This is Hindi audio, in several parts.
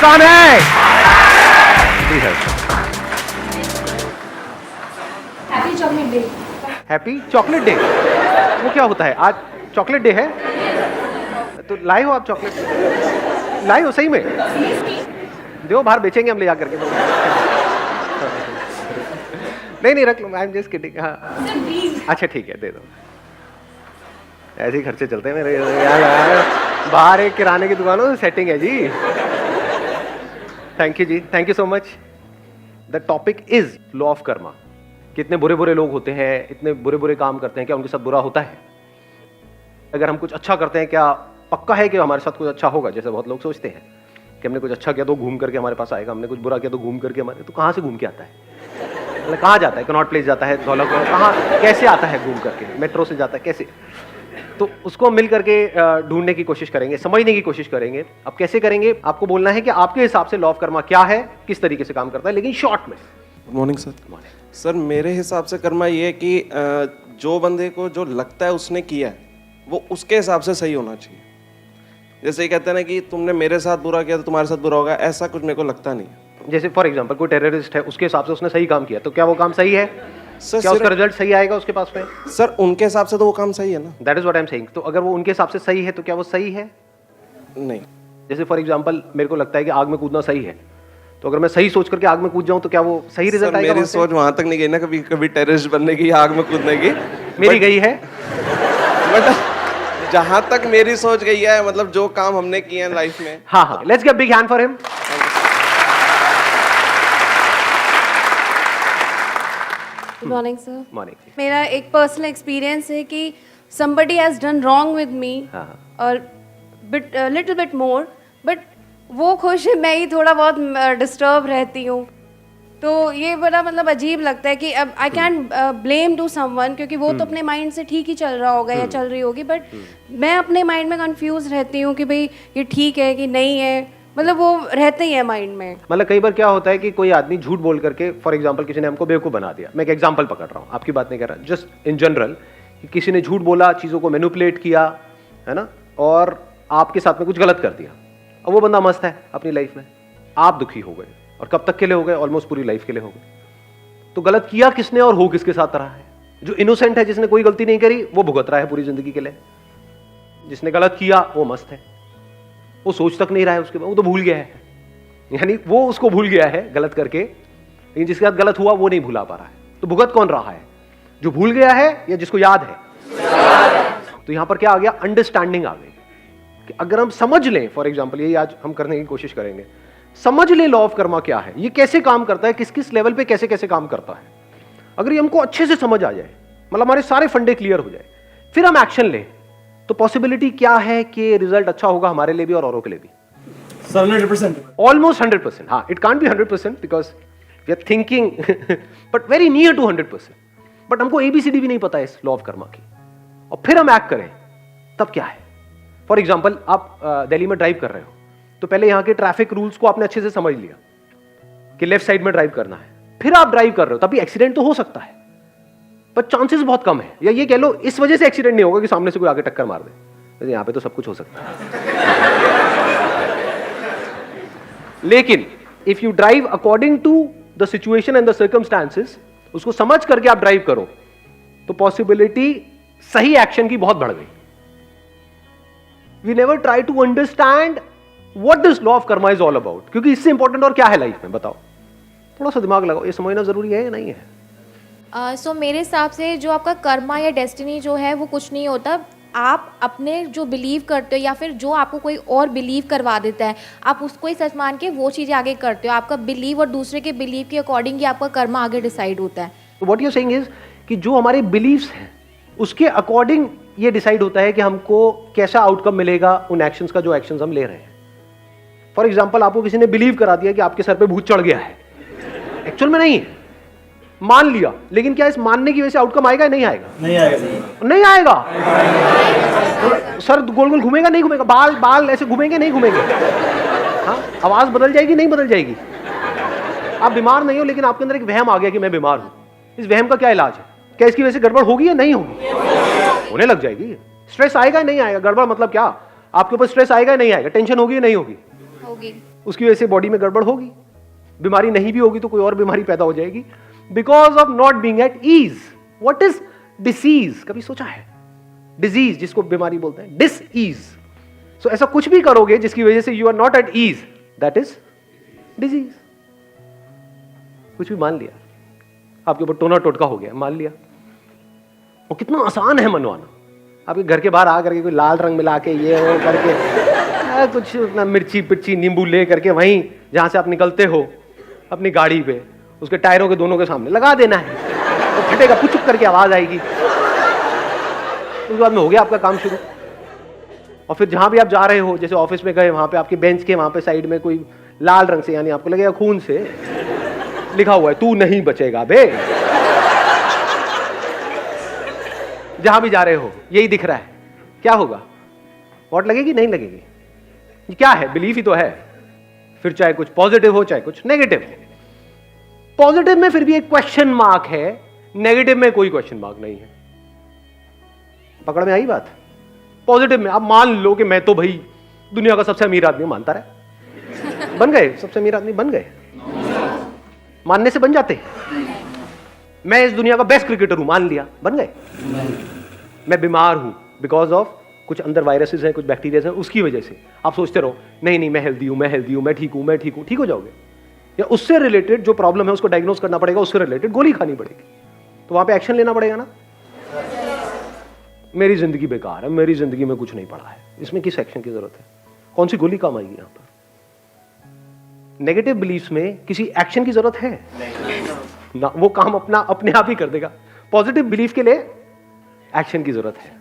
नुकसान है। Happy chocolate day. Happy chocolate day, वो क्या होता है? आज चॉकलेट डे है तो लाए हो आप चॉकलेट? लाए हो सही में? दो बाहर बेचेंगे हम ले जा करके। नहीं रख लो, आई एम जस्ट किडिंग। हाँ अच्छा ठीक है, दे दो। ऐसे ही खर्चे चलते हैं मेरे यार, बाहर एक किराने की दुकानों से सेटिंग है जी। थैंक यू जी, thank you so much. The topic is law of karma. कितने बुरे बुरे लोग होते हैं, इतने बुरे बुरे काम करते हैं, क्या उनके साथ बुरा होता है? अगर हम कुछ अच्छा करते हैं, क्या पक्का है कि हमारे साथ कुछ अच्छा होगा? जैसे बहुत लोग सोचते हैं कि हमने कुछ अच्छा किया तो घूम करके हमारे पास आएगा, हमने कुछ बुरा किया तो घूम करके हमारे, तो कहाँ से घूम के आता है? मतलब कहाँ जाता है? कनॉट प्लेस जाता है, धौला कहाँ कैसे आता है घूम करके? मेट्रो से जाता है कैसे? तो उसको मिल करके ढूंढने की कोशिश करेंगे, समझने की कोशिश करेंगे। अब कैसे करेंगे? आपको बोलना है कि आपके हिसाब से लॉ ऑफ कर्मा क्या है, किस तरीके से काम करता है, लेकिन शॉर्ट में। Good morning sir. सर मेरे हिसाब से कर्मा ये है कि जो बंदे को जो लगता है उसने किया है वो उसके हिसाब से सही होना चाहिए। जैसे कहते हैं ना कि तुमने मेरे साथ बुरा किया तो तुम्हारे साथ बुरा होगा, ऐसा कुछ मेरे को लगता नहीं है। जैसे फॉर एग्जांपल कोई टेररिस्ट है, उसके हिसाब से उसने सही काम किया, तो क्या वो काम सही है? सर क्या उसका रिजल्ट सही आएगा उसके पास में? सर उनके हिसाब से तो वो काम सही है ना। That is what I am saying. तो अगर वो उनके हिसाब से सही है तो क्या वो सही है? नहीं। जैसे फॉर एग्जांपल मेरे को लगता है कि आग में कूदना सही है, तो अगर मैं सही सोच करके आग में कूद जाऊं तो क्या वो सही रिजल्ट आएगा? मेरी सोच वहां तक नहीं गई ना, कभी टेररिस्ट बनने की, आग में कूदने की। मेरी गई है। बट जहां तक मेरी सोच गई है, मतलब जो काम हमने किए हैं लाइफ में। हाँ, let's give big hand for him. Good morning sir. Morning. मेरा एक पर्सनल एक्सपीरियंस है कि somebody has done wrong with me और लिटिल बिट मोर, बट वो खुश है, मैं ही थोड़ा बहुत डिस्टर्ब रहती हूँ। तो ये बड़ा मतलब अजीब लगता है कि अब I can blame to someone, क्योंकि वो तो अपने माइंड से ठीक ही चल रहा होगा या चल रही होगी, बट मैं अपने माइंड में कंफ्यूज रहती हूँ कि भाई ये ठीक है कि नहीं है, मतलब वो रहते ही है माइंड में। मतलब कई बार क्या होता है कि कोई आदमी झूठ बोल करके, फॉर एग्जांपल किसी ने हमको बेवकूफ बना दिया। मैं एक एग्जांपल पकड़ रहा हूँ, आपकी बात नहीं कर रहा, जस्ट इन जनरल, कि किसी ने झूठ बोला, चीज़ों को मैनिपुलेट किया, है ना, और आपके साथ में कुछ गलत कर दिया। अब वो बंदा मस्त है अपनी लाइफ में, आप दुखी हो गए, और कब तक के लिए हो गए? ऑलमोस्ट पूरी लाइफ के लिए हो गए। तो गलत किया किसने और हो किसके साथ रहा है? जो इनोसेंट है, जिसने कोई गलती नहीं करी, वो भुगत रहा है पूरी जिंदगी के लिए। जिसने गलत किया वो मस्त है, वो सोच तक नहीं रहा है उसके बाद, वो तो भूल गया है, यानी वो उसको भूल गया है गलत करके, लेकिन जिसके साथ गलत हुआ वो नहीं भुला पा रहा है। तो भुगत कौन रहा है? जो भूल गया है या जिसको याद है? तो यहां पर क्या आ गया? अंडरस्टैंडिंग आ गई कि अगर हम समझ लें, फॉर एग्जांपल यही आज हम करने की कोशिश करेंगे, समझ ले लॉ ऑफ कर्मा क्या है, ये कैसे काम करता है, किस किस लेवल पे कैसे कैसे काम करता है। अगर ये हमको अच्छे से समझ आ जाए, मतलब हमारे सारे फंडे क्लियर हो जाए, फिर हम एक्शन लें, तो पॉसिबिलिटी क्या है कि रिजल्ट अच्छा होगा हमारे लिए भी और औरों के लिए भी? 100%, ऑलमोस्ट 100%। हाँ, it can't be 100% because we are thinking but very near to 100%। But हमको ABCD भी नहीं पता है इस लॉ ऑफ कर्मा की, और फिर हम एक्ट करें, तब क्या है? फॉर एग्जाम्पल आप दिल्ली में ड्राइव कर रहे हो, तो पहले यहाँ के ट्रैफिक रूल्स को आपने अच्छे से समझ लिया कि लेफ्ट साइड में ड्राइव करना है, फिर आप ड्राइव कर रहे हो, तभी एक्सीडेंट तो हो सकता है, पर चांसेस बहुत कम है, या ये कह लो इस वजह से एक्सीडेंट नहीं होगा कि सामने से कोई आगे टक्कर मार दे। यहाँ पे तो सब कुछ हो सकता है। लेकिन if you drive according to the situation and the circumstances, उसको समझ करके आप ड्राइव करो, तो पॉसिबिलिटी सही एक्शन की बहुत बढ़ गई। We never try to understand what this law of karma is all about, क्योंकि इससे इंपॉर्टेंट और क्या है लाइफ में? बताओ, थोड़ा सा दिमाग लगाओ, ये समझना जरूरी है या नहीं है? सो मेरे हिसाब से जो आपका कर्मा या डेस्टिनी जो है वो कुछ नहीं होता। आप अपने जो बिलीव करते हो या फिर जो आपको कोई और बिलीव करवा देता है, आप उसको ही सच मान के वो चीज़ें आगे करते हो। आपका बिलीव और दूसरे के बिलीव के अकॉर्डिंग ही आपका कर्मा आगे डिसाइड होता है। तो व्हाट यू सेइंग इज कि जो हमारे बिलीव्स हैं उसके अकॉर्डिंग ये डिसाइड होता है कि हमको कैसा आउटकम मिलेगा उन एक्शंस का, जो एक्शंस हम ले रहे हैं। फॉर एग्जाम्पल आपको किसी ने बिलीव करा दिया कि आपके सर पे भूत चढ़ गया है, एक्चुअल में नहीं है, मान लिया, लेकिन क्या इस मानने की वजह से आउटकम आएगा या नहीं आएगा? नहीं आएगा। नहीं आएगा। सर गोल गोल घूमेगा नहीं घूमेगा? बाल बाल ऐसे घूमेंगे नहीं घूमेंगे? हाँ, आवाज बदल जाएगी नहीं बदल जाएगी? आप बीमार नहीं हो, लेकिन आपके अंदर एक वहम आ गया कि मैं बीमार हूं। इस वहम का क्या इलाज है? क्या इसकी वजह से गड़बड़ होगी या नहीं होगी? होने लग जाएगी। स्ट्रेस आएगा नहीं आएगा? गड़बड़ मतलब क्या? आपके ऊपर स्ट्रेस आएगा नहीं आएगा? टेंशन होगी या नहीं होगी? होगी। उसकी वजह से बॉडी में गड़बड़ होगी, बीमारी नहीं भी होगी तो कोई और बीमारी पैदा हो जाएगी, because of not being at ease. What is disease? कभी सोचा है? डिजीज जिसको बीमारी बोलते हैं, डिस ईज। सो ऐसा कुछ भी करोगे जिसकी वजह से you are not at ease, that is disease. कुछ भी मान लिया, आपके ऊपर टोना टोटका हो गया, मान लिया। और कितना आसान है मनवाना। आपके घर के बाहर आ करके कोई लाल रंग मिला के ये वो करके कुछ अपना मिर्ची पिर्ची नींबू ले करके वहीं जहां से आप निकलते हो अपनी गाड़ी पे, उसके टायरों के दोनों के सामने लगा देना है, तो फटेगा, पुचुक करके आवाज आएगी। उसके बाद में हो गया आपका काम शुरू। और फिर जहां भी आप जा रहे हो, जैसे ऑफिस में गए, वहां पे आपके बेंच के वहां पे साइड में कोई लाल रंग से, यानी आपको लगेगा खून से लिखा हुआ है, तू नहीं बचेगा बे। जहां भी जा रहे हो यही दिख रहा है, क्या होगा? वोट लगेगी? नहीं लगेगी। ये क्या है? बिलीफ ही तो है। फिर चाहे कुछ पॉजिटिव हो चाहे कुछ नेगेटिव हो। पॉजिटिव में फिर भी एक क्वेश्चन मार्क है, नेगेटिव में कोई क्वेश्चन मार्क नहीं है। पकड़ में आई बात? पॉजिटिव में आप मान लो कि मैं तो भाई दुनिया का सबसे अमीर आदमी, मानता रहे, बन गए सबसे अमीर आदमी, बन गए। मानने से बन जाते हैं। मैं इस दुनिया का बेस्ट क्रिकेटर हूं, मान लिया, बन गए। मैं बीमार हूं बिकॉज ऑफ कुछ अंदर वायरसेस हैं, कुछ बैक्टीरिया हैं, उसकी वजह से आप सोचते रहो नहीं नहीं मैं हेल्दी हूं, मैं हेल्दी हूं, मैं ठीक हूं, मैं ठीक हूं, ठीक हो जाओगे। या उससे रिलेटेड जो प्रॉब्लम है उसको डायग्नोस करना पड़ेगा, उससे रिलेटेड गोली खानी पड़ेगी, तो वहां पे एक्शन लेना पड़ेगा ना। मेरी जिंदगी बेकार है, मेरी जिंदगी में कुछ नहीं पड़ा है, इसमें किस एक्शन की जरूरत है? कौन सी गोली काम आएगी यहां पर? नेगेटिव बिलीफ्स में किसी एक्शन की जरूरत है ना, वो काम अपना अपने आप ही कर देगा। पॉजिटिव बिलीफ के लिए एक्शन की जरूरत है।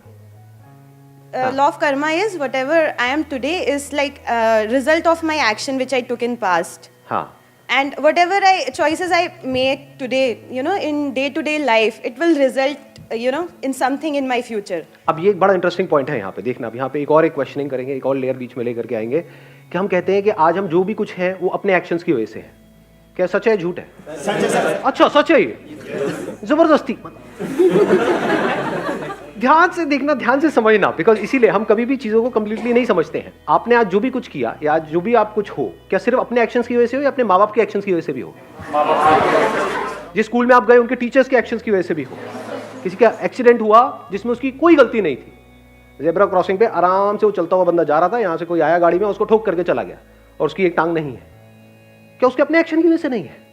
Law of karma is whatever I am today is like a result of my action which I took in past. हाँ, And whatever choices I make today, you know, in day-to-day life, it will result, you know, in something in my future. अब ये एक बड़ा इंटरेस्टिंग पॉइंट है यहाँ पे, देखना। अब यहाँ पे एक और क्वेश्चनिंग करेंगे, एक और लेयर बीच में लेकर के आएंगे कि हम कहते हैं कि आज हम जो भी कुछ है वो अपने एक्शंस की वजह से है। क्या सच है झूठ है? सच है सर। अच्छा सच है ये, जबरदस्ती। ध्यान से देखना, ध्यान से समझना, बिकॉज इसीलिए हम कभी भी चीजों को कंप्लीटली नहीं समझते हैं। आपने आज जो भी कुछ किया या आज जो भी आप कुछ हो, क्या सिर्फ अपने एक्शंस की वजह से हो या अपने माँ बाप के एक्शंस की वजह से भी हो? जिस स्कूल में आप गए उनके टीचर्स के एक्शंस की वजह से भी हो। किसी का एक्सीडेंट हुआ जिसमें उसकी कोई गलती नहीं थी, ज़ेब्रा क्रॉसिंग पे आराम से वो चलता हुआ बंदा जा रहा था, यहाँ से कोई आया गाड़ी में, उसको ठोक करके चला गया और उसकी एक टांग नहीं है, क्या उसके अपने एक्शन की वजह से नहीं है?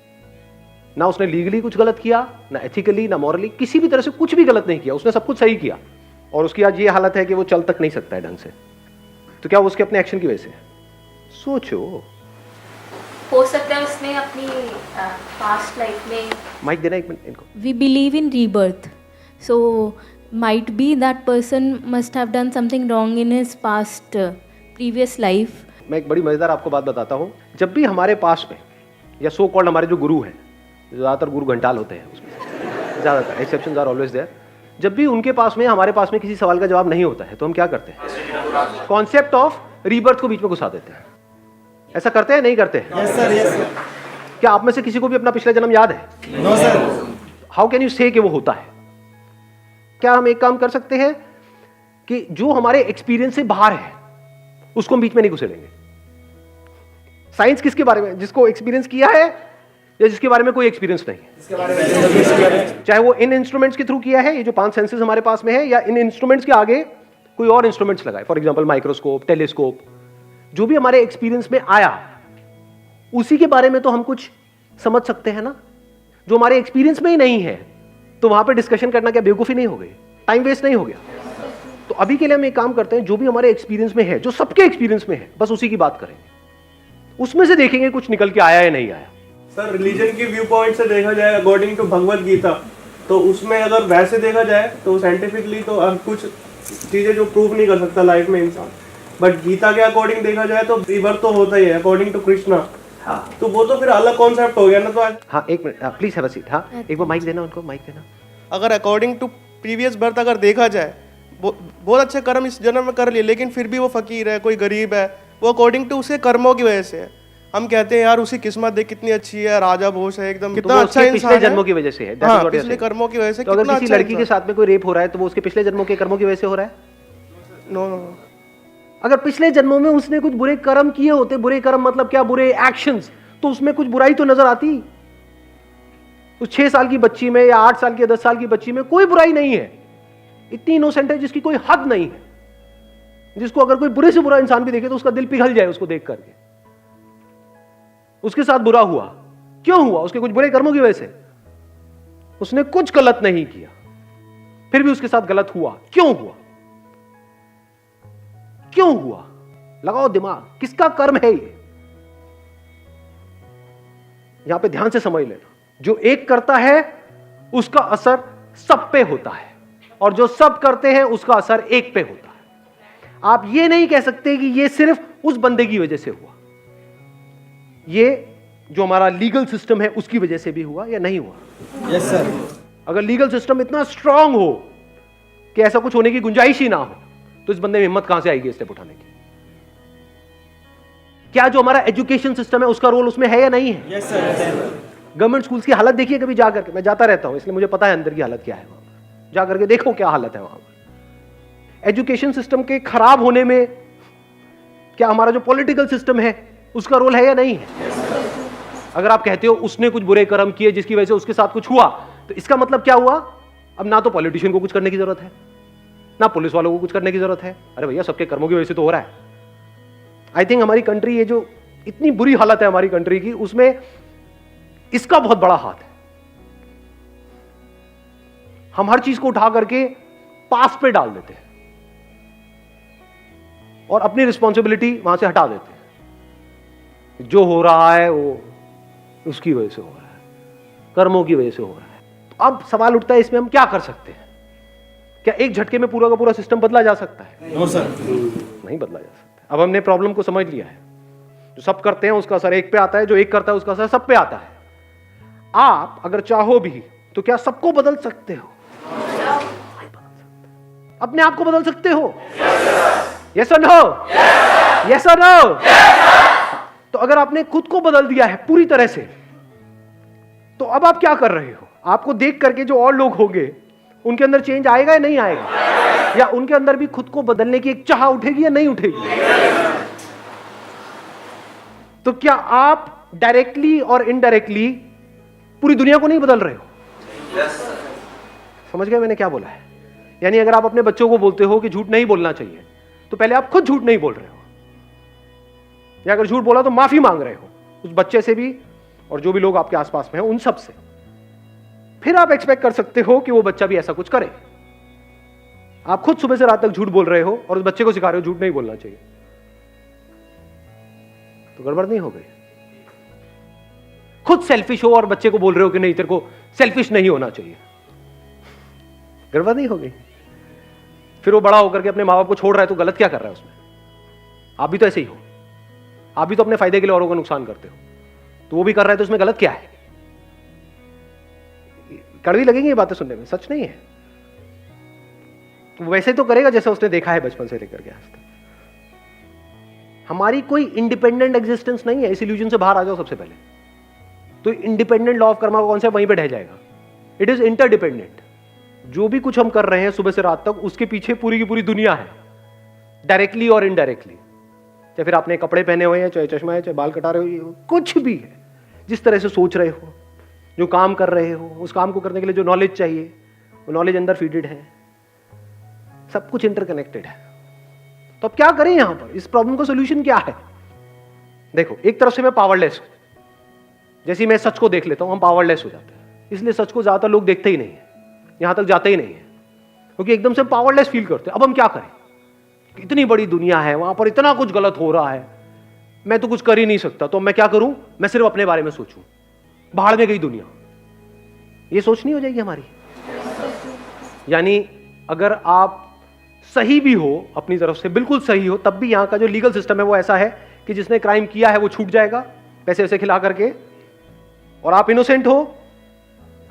ना उसने लीगली कुछ गलत किया, ना एथिकली, ना मॉरली, किसी भी तरह से कुछ भी गलत नहीं किया, उसने सब कुछ सही किया और उसकी आज ये हालत है कि वो चल तक नहीं सकता है ढंग से। तो क्या वो उसके अपने एक्शन की वजह से? सोचो। हो सकता है उसने अपनी पास्ट लाइफ में, माइक देना एक मिनट इनको। We believe in rebirth, so might be that person must have done something wrong in his past previous life. मैं एक बड़ी मजेदार आपको बात बताता हूँ। जब भी हमारे पास में या सो कॉल्ड हमारे जो गुरु हैं, ज़्यादातर गुरु घंटाल होते हैं, उसमें ज़्यादातर एक्सेप्शंस आर ऑलवेज देयर, जब भी उनके पास में हमारे पास में किसी सवाल का जवाब नहीं होता है तो हम क्या करते हैं? कॉन्सेप्ट ऑफ रीबर्थ को बीच में घुसा देते हैं। ऐसा करते हैं नहीं करते हैं? Yes sir, yes sir. क्या आप में से किसी को भी अपना पिछला जन्म याद है? No sir. How can you say कि वो होता है? क्या हम एक काम कर सकते हैं कि जो हमारे एक्सपीरियंस से बाहर है उसको हम बीच में नहीं घुसेड़ेंगे? साइंस किसके बारे में? जिसको एक्सपीरियंस किया है या जिसके बारे में कोई एक्सपीरियंस नहीं है। चाहे वो इन इंस्ट्रूमेंट्स के थ्रू किया है, ये जो 5 सेंसेस हमारे पास में है, या इन इंस्ट्रूमेंट्स के आगे कोई और इंस्ट्रूमेंट्स लगाए, फॉर एग्जांपल माइक्रोस्कोप, टेलीस्कोप, जो भी हमारे एक्सपीरियंस में आया उसी के बारे में तो हम कुछ समझ सकते हैं ना। जो हमारे एक्सपीरियंस में ही नहीं है तो वहां पे डिस्कशन करना क्या बेवकूफी नहीं हो गई? टाइम वेस्ट नहीं हो गया? तो अभी के लिए हम एक काम करते हैं, जो भी हमारे एक्सपीरियंस में है, जो सबके एक्सपीरियंस में है, बस उसी की बात करेंगे, उसमें से देखेंगे कुछ निकल के आया या नहीं आया। सर रिलीजन की व्यू पॉइंट से देखा जाए, अकॉर्डिंग टू भगवत गीता, तो उसमें अगर वैसे देखा जाए तो साइंटिफिकली तो कुछ चीज़ें जो प्रूव नहीं कर सकता लाइफ में इंसान, बट गीता के अकॉर्डिंग देखा जाए तो रीबर्थ तो होता ही है अकॉर्डिंग टू कृष्णा। हाँ, तो वो तो फिर अलग कॉन्सेप्ट हो गया ना। तो हाँ एक minute please have a seat. हाँ एक बार माइक देना उनको, माइक देना। अगर अकॉर्डिंग टू प्रीवियस बर्थ अगर देखा जाए, बहुत अच्छे कर्म इस जन्म में कर लिए, लेकिन फिर भी वो फकीर है, कोई गरीब है, वो अकॉर्डिंग टू उसके कर्मों की वजह से है। हम कहते हैं यार उसकी किस्मत देख कितनी अच्छी है, राजा भोज है एकदम, कितना अच्छा इंसान पिछले जन्मों की वजह से है। हाँ, पिछले कर्मों की वजह से। तो अगर किसी लड़की के साथ में कोई रेप हो रहा है तो वो उसके पिछले जन्मों के कर्मों की वजह से हो रहा है? नो नो, अगर पिछले जन्मों में उसने कुछ बुरे कर्म किए होते, बुरे कर्म मतलब क्या, बुरे एक्शंस, तो उसमें कुछ बुराई तो नजर आती। उस 6 साल की बच्ची में या 8 साल की 10 साल की बच्ची में कोई बुराई नहीं है, इतनी इनोसेंट है जिसकी कोई हद नहीं है, जिसको अगर कोई बुरे से बुरा इंसान भी देखे तो उसका दिल पिघल जाए उसको देख करके। उसके साथ बुरा हुआ, क्यों हुआ? उसके कुछ बुरे कर्मों की वजह से। उसने कुछ गलत नहीं किया, फिर भी उसके साथ गलत हुआ, क्यों हुआ? क्यों हुआ? लगाओ दिमाग, किसका कर्म है ये? यहां पे ध्यान से समझ लेना, जो एक करता है उसका असर सब पे होता है, और जो सब करते हैं उसका असर एक पे होता है। आप ये नहीं कह सकते कि ये सिर्फ उस बंदे की वजह से हुआ, ये जो हमारा लीगल सिस्टम है उसकी वजह से भी हुआ या नहीं हुआ। Yes sir. अगर लीगल सिस्टम इतना स्ट्रांग हो कि ऐसा कुछ होने की गुंजाइश ही ना हो, तो इस बंदे में हिम्मत कहां से आएगी स्टेप उठाने की? क्या जो हमारा एजुकेशन सिस्टम है उसका रोल उसमें है या नहीं है? Yes sir. गवर्नमेंट स्कूल्स की हालत देखिए कभी जा करके, मैं जाता रहता हूं इसलिए मुझे पता है अंदर की हालत क्या है। वहां जा करके देखो क्या हालत है वहां पर। एजुकेशन सिस्टम के खराब होने में क्या हमारा जो पॉलिटिकल सिस्टम है उसका रोल है या नहीं है? अगर आप कहते हो उसने कुछ बुरे कर्म किए जिसकी वजह से उसके साथ कुछ हुआ, तो इसका मतलब क्या हुआ? अब ना तो पॉलिटिशियन को कुछ करने की जरूरत है, ना पुलिस वालों को कुछ करने की जरूरत है। अरे भैया सबके कर्मों की वजह से तो हो रहा है। आई थिंक हमारी कंट्री, ये जो इतनी बुरी हालत है हमारी कंट्री की, उसमें इसका बहुत बड़ा हाथ है। हम हर चीज को उठा करके पास पे डाल देते हैं और अपनी रिस्पॉन्सिबिलिटी वहां से हटा देते हैं। जो हो रहा है वो उसकी वजह से हो रहा है, कर्मों की वजह से हो रहा है। तो अब सवाल उठता है इसमें हम क्या कर सकते हैं? क्या एक झटके में पूरा का पूरा सिस्टम बदला जा सकता है? No sir. नहीं बदला जा सकता। अब हमने प्रॉब्लम को समझ लिया है, जो सब करते हैं उसका असर एक पे आता है, जो एक करता है उसका असर सब पे आता है। आप अगर चाहो भी तो क्या सबको बदल सकते हो? नहीं बदल सकते। अपने आप को बदल सकते हो? यस और नो? यस और नो? तो अगर आपने खुद को बदल दिया है पूरी तरह से, तो अब आप क्या कर रहे हो? आपको देख करके जो और लोग होंगे उनके अंदर चेंज आएगा या नहीं आएगा? या उनके अंदर भी खुद को बदलने की एक चाह उठेगी या नहीं उठेगी? तो क्या आप डायरेक्टली और इनडायरेक्टली पूरी दुनिया को नहीं बदल रहे हो? समझ गए मैंने क्या बोला है? यानी अगर आप अपने बच्चों को बोलते हो कि झूठ नहीं बोलना चाहिए, तो पहले आप खुद झूठ नहीं बोल रहे हो, या अगर झूठ बोला तो माफी मांग रहे हो उस बच्चे से भी और जो भी लोग आपके आसपास में हैं उन सब से। फिर आप एक्सपेक्ट कर सकते हो कि वो बच्चा भी ऐसा कुछ करे। आप खुद सुबह से रात तक झूठ बोल रहे हो और उस बच्चे को सिखा रहे हो झूठ नहीं बोलना चाहिए, तो गड़बड़ नहीं हो गई? खुद सेल्फिश हो और बच्चे को बोल रहे हो कि नहीं तेरे को सेल्फिश नहीं होना चाहिए, गड़बड़ नहीं हो गई? फिर वो बड़ा होकर के अपने माँ बाप को छोड़ रहा है तो गलत क्या कर रहा है उसमें? आप भी तो ऐसे ही हो, आप भी तो अपने फायदे के लिए औरों का नुकसान करते हो, तो वो भी कर रहा है तो उसमें गलत क्या है? कड़वी लगेंगी ये बातें सुनने में, सच नहीं है। वो वैसे तो करेगा जैसा उसने देखा है बचपन से लेकर के आज तक। हमारी कोई इंडिपेंडेंट एग्जिस्टेंस नहीं है, इस इल्यूजन से बाहर आ जाओ सबसे पहले। तो इंडिपेंडेंट लॉ ऑफ कर्मा कौन सा वहीं पे ढह जाएगा? It is interdependent. जो भी कुछ हम कर रहे हैं सुबह से रात तक, उसके पीछे पूरी की पूरी दुनिया है, डायरेक्टली और इनडायरेक्टली। चाहे फिर आपने कपड़े पहने हुए हैं, चाहे चश्मा है, चाहे बाल कटा रहे हो, कुछ भी है, जिस तरह से सोच रहे हो, जो काम कर रहे हो, उस काम को करने के लिए जो नॉलेज चाहिए वो नॉलेज अंदर फीडेड है, सब कुछ इंटरकनेक्टेड है। तो अब क्या करें यहां पर? इस प्रॉब्लम का सोल्यूशन क्या है? देखो, एक तरफ से मैं पावरलेस हूं, जैसे ही मैं सच को देख लेता हूं हम पावरलेस हो जाते हैं, इसलिए सच को ज्यादातर लोग देखते ही नहीं है, यहां तक जाते ही नहीं है, क्योंकि एकदम से पावरलेस फील करते हैं। अब हम क्या करें? इतनी बड़ी दुनिया है, वहां पर इतना कुछ गलत हो रहा है, मैं तो कुछ कर ही नहीं सकता, तो मैं क्या करूं? मैं सिर्फ अपने बारे में सोचूं, भाड़ में गई दुनिया, ये सोच नहीं हो जाएगी हमारी? यानी अगर आप सही भी हो अपनी तरफ से, बिल्कुल सही हो, तब भी यहां का जो लीगल सिस्टम है वो ऐसा है कि जिसने क्राइम किया है वो छूट जाएगा पैसे वैसे खिला करके, और आप इनोसेंट हो,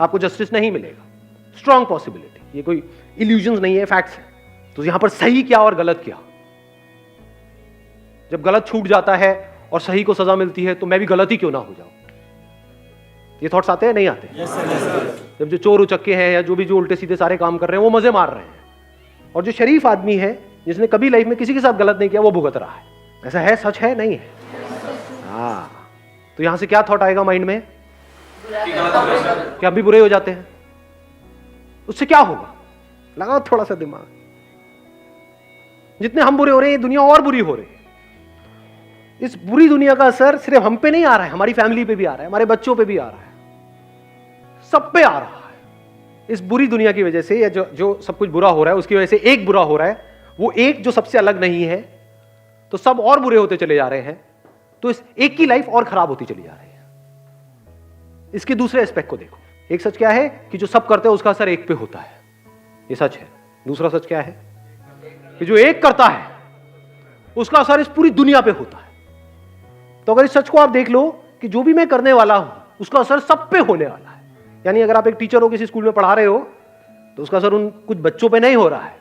आपको जस्टिस नहीं मिलेगा। स्ट्रॉन्ग पॉसिबिलिटी, ये कोई इल्यूजन्स नहीं है, फैक्ट्स है। तो यहां पर सही क्या और गलत क्या? जब गलत छूट जाता है और सही को सजा मिलती है, तो मैं भी गलत ही क्यों ना हो जाऊं? ये थॉट्स आते हैं नहीं आते? Yes sir. जब जो चोर उचक्के हैं या जो भी जो उल्टे सीधे सारे काम कर रहे हैं वो मजे मार रहे हैं, और जो शरीफ आदमी है जिसने कभी लाइफ में किसी के साथ गलत नहीं किया वो भुगत रहा है। ऐसा है, सच है, नहीं है? हाँ, तो यहां से क्या थॉट आएगा माइंड में कि हम भी बुरे हो जाते हैं, उससे क्या होगा? लगाओ थोड़ा सा दिमाग। जितने हम बुरे हो रहे हैं, दुनिया और बुरी हो रही है। इस बुरी दुनिया का असर सिर्फ हम पे नहीं आ रहा है, हमारी फैमिली पे भी आ रहा है, हमारे बच्चों पे भी आ रहा है, सब पे आ रहा है। इस बुरी दुनिया की वजह से, या जो सब कुछ बुरा हो रहा है उसकी वजह से एक बुरा हो रहा है, वो एक जो सबसे अलग नहीं है, तो सब और बुरे होते चले जा रहे हैं, तो इस एक की लाइफ और खराब होती चली जा रही है। इसके दूसरे एस्पेक्ट को देखो। एक सच क्या है कि जो सब करते हैं उसका असर एक पे होता है, ये सच है। दूसरा सच क्या है कि जो एक करता है उसका असर इस पूरी दुनिया पे होता है। तो अगर इस सच को आप देख लो कि जो भी मैं करने वाला हूं उसका असर सब पे होने वाला है। यानी अगर आप एक टीचर हो, किसी स्कूल में पढ़ा रहे हो, तो उसका असर उन कुछ बच्चों पे नहीं हो रहा है,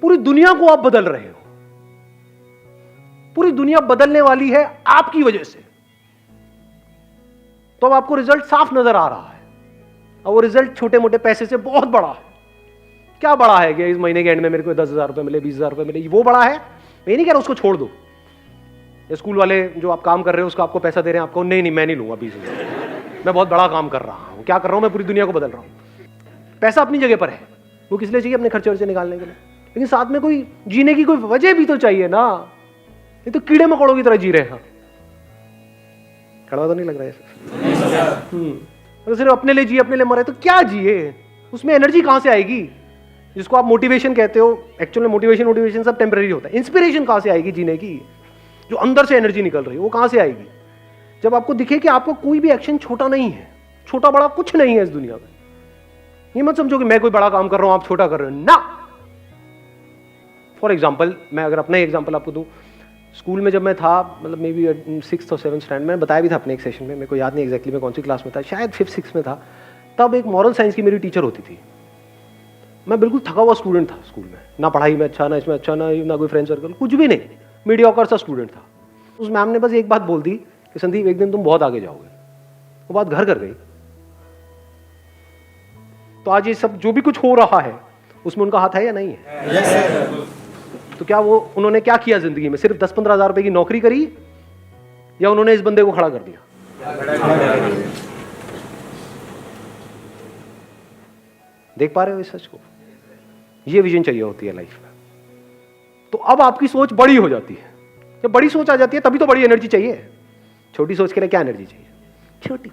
पूरी दुनिया को आप बदल रहे हो। पूरी दुनिया बदलने वाली है आपकी वजह से। तो अब आपको रिजल्ट साफ नजर आ रहा है, और वो रिजल्ट छोटे मोटे पैसे से बहुत बड़ा है। क्या बड़ा है कि इस महीने के एंड में मेरे को 10,000 रुपए मिले, 20,000 रुपए मिले, वो बड़ा है? मैं नहीं कह रहा उसको छोड़ दो। या स्कूल वाले जो आप काम कर रहे हो उसका आपको पैसा दे रहे हैं, आपको नहीं मैं नहीं लूंगा 20,000, मैं बहुत बड़ा काम कर रहा हूं। क्या कर रहा हूं मैं? पूरी दुनिया को बदल रहा हूं। पैसा अपनी जगह पर है, वो किस लिए चाहिए? अपने खर्चे वर्चे निकालने के लिए। लेकिन साथ में कोई जीने की कोई वजह भी तो चाहिए ना। ये तो कीड़े मकोड़ों की तरह जी रहे हैं। कड़वा तो नहीं लग रहा है? अगर सिर्फ अपने लिए जिए, अपने लिए मरे, तो क्या जिए? उसमें एनर्जी कहां से आएगी? जिसको आप मोटिवेशन कहते हो, एक्चुअली मोटिवेशन सब टेम्पररी होता है। इंस्पिरेशन कहां से आएगी जीने की? जो अंदर से एनर्जी निकल रही है वो कहां से आएगी? जब आपको दिखे कि आपका कोई भी एक्शन छोटा नहीं है, छोटा बड़ा कुछ नहीं है इस दुनिया में। ये मत समझो कि मैं कोई बड़ा काम कर रहा हूं आप छोटा कर रहे हो ना। फॉर एग्जाम्पल, मैं अगर अपना एग्जाम्पल आपको दूं, स्कूल में जब मैं था, मतलब मे बी 6th और 7th स्टैंडर्ड में, बताया भी था अपने एक सेशन में, मेरे को याद नहीं एग्जैक्टली मैं कौन सी क्लास में था, शायद 5th 6th में था। तब एक मॉरल साइंस की मेरी टीचर होती थी। मैं बिल्कुल थका हुआ स्टूडेंट था स्कूल में, ना पढ़ाई में अच्छा, ना इसमें अच्छा, ना कोई फ्रेंड सर्कल, कुछ भी नहीं, मीडियोकर सा स्टूडेंट था। उस मैम ने बस एक बात बोल दी कि संदीप एक दिन तुम बहुत आगे जाओगे। वो बात घर कर गई। तो आज ये सब जो भी कुछ हो रहा है उसमें उनका हाथ है या नहीं है? तो क्या वो उन्होंने क्या किया जिंदगी में? सिर्फ 10-15 हज़ार रुपए की नौकरी करी, या उन्होंने इस बंदे को खड़ा कर दिया? देख पा रहे हो इस सच को? ये विजन चाहिए होती है लाइफ में। तो अब आपकी सोच बड़ी हो जाती है। जब बड़ी सोच आ जाती है तभी तो बड़ी एनर्जी चाहिए। छोटी सोच के लिए क्या एनर्जी चाहिए? छोटी।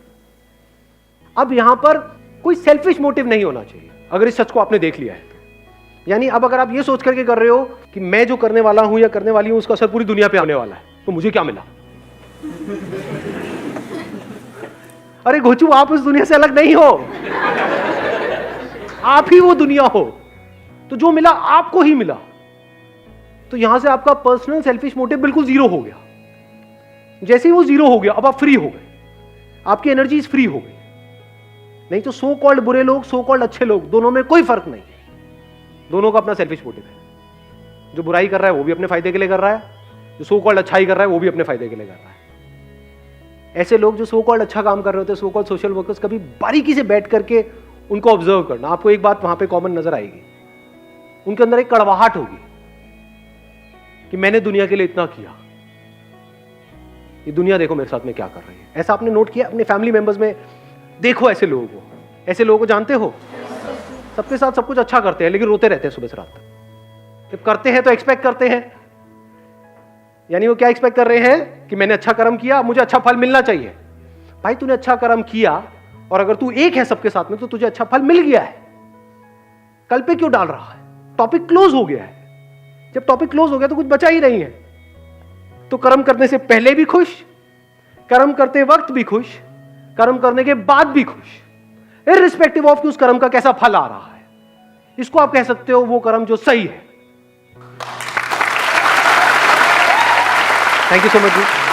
अब यहां पर कोई सेल्फिश मोटिव नहीं होना चाहिए अगर इस सच को आपने देख लिया है तो। यानी अब अगर आप ये सोच करके कर रहे हो कि मैं जो करने वाला हूं या करने वाली हूं उसका असर पूरी दुनिया पे आने वाला है, तो मुझे क्या मिला? अरे घोचू, आप उस दुनिया से अलग नहीं हो, आप ही वो दुनिया हो। तो जो मिला आपको ही मिला। तो यहां से आपका पर्सनल सेल्फिश मोटिव बिल्कुल जीरो हो गया। जैसे ही वो जीरो हो गया, अब आप फ्री हो गए, आपकी एनर्जी फ्री हो गई। नहीं तो सो कॉल्ड बुरे लोग, सो कॉल्ड अच्छे लोग, दोनों में कोई फर्क नहीं है। दोनों का अपना सेल्फिश मोटिव है। जो बुराई कर रहा है वो भी अपने फायदे के लिए कर रहा है, जो सो कॉल्ड अच्छाई कर रहा है वो भी अपने फायदे के लिए कर रहा है। ऐसे लोग जो सो कॉल्ड अच्छा काम कर रहे होते हैं, सो कॉल्ड सोशल वर्कर्स, कभी बारीकी से बैठ करके उनको ऑब्जर्व करना, आपको एक बात वहां पे कॉमन नजर आएगी। उनके अंदर एक कड़वाहट होगी कि मैंने दुनिया के लिए इतना किया, ये दुनिया देखो मेरे साथ में क्या कर रही है। ऐसा आपने नोट किया अपने फैमिली मेंबर्स में? देखो ऐसे लोगों को, ऐसे लोगों को जानते हो? सबके साथ सब कुछ अच्छा करते हैं लेकिन रोते रहते हैं सुबह से रात तक। जब करते हैं तो एक्सपेक्ट करते हैं, यानी वो क्या एक्सपेक्ट कर रहे हैं कि मैंने अच्छा कर्म किया, मुझे अच्छा फल मिलना चाहिए। भाई तूने अच्छा कर्म किया और अगर तू एक है सबके साथ में तो तुझे अच्छा फल मिल गया है। कल पे क्यों डाल रहा है? टॉपिक क्लोज हो गया है। जब टॉपिक क्लोज हो गया तो कुछ बचा ही नहीं है। तो कर्म करने से पहले भी खुश, कर्म करते वक्त भी खुश, कर्म करने के बाद भी खुश, इररिस्पेक्टिव ऑफ कि उस कर्म का कैसा फल आ रहा है। इसको आप कह सकते हो वो कर्म जो सही है। Thank you so much ji.